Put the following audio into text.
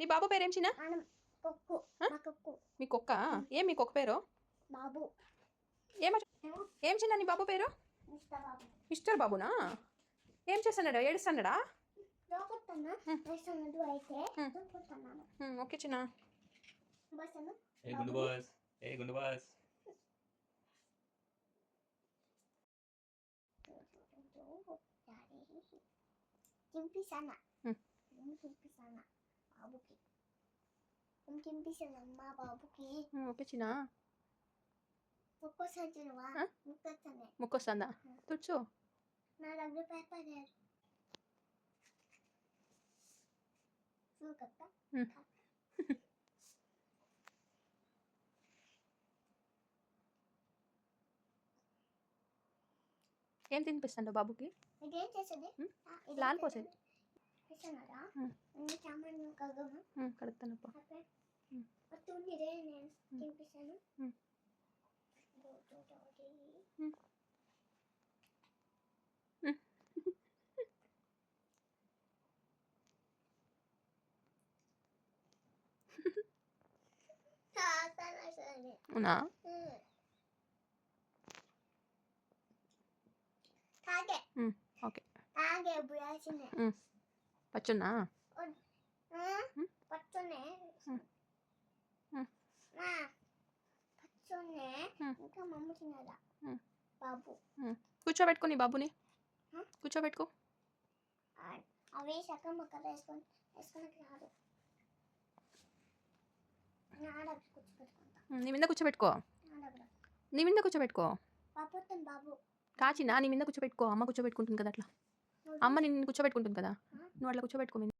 నీ బాబు పేరేం చిన్న? మీ కుక్క? ఏం మీ కుక్క పేరు? బాబు. ఏం చిన్న నీ బాబు పేరు? మిస్టర్ బాబునా? ఏం చేస్తున్నాడు? ఏడుస్తున్నాడా? ఓకే చిన్న. తినిపిస్తానా బాబుకి? తినిపిస్తానమ్మా బాబుకి. ఓకే చిన్న. ముక్కొస్తానువా? ముక్కొస్తుందా? తుడుచు. నా దగ్గర పేపర్ లేదు. చూడతా ఏం తినిపిస్తాడు బాబుకి? ఇదేం చేసేది? లాల్ పోసేది. కడుగుతాను. నేను తినిపిస్తాను. అవునా? ఓకే. పచ్చున్నా? ఇంకా మమ్మ తినదా బాబు? కూర్చోబెట్టుకో నీ బాబుని. కూర్చోబెట్టుకో. అవి సగం మొక్కలు వేసుకొని రాదు. నీ మీద కూర్చోబెట్టుకో. నీ మీద కూర్చోబెట్టుకో. బాబు కాచినా నీ మీద కూర్చోబెట్టుకో. అమ్మ కూర్చోబెట్టుకుంటుంది కదా అట్లా. అమ్మ నిన్ను కూర్చోబెట్టుకుంటుంది కదా, నువ్వు అట్లా కూర్చోబెట్టుకో.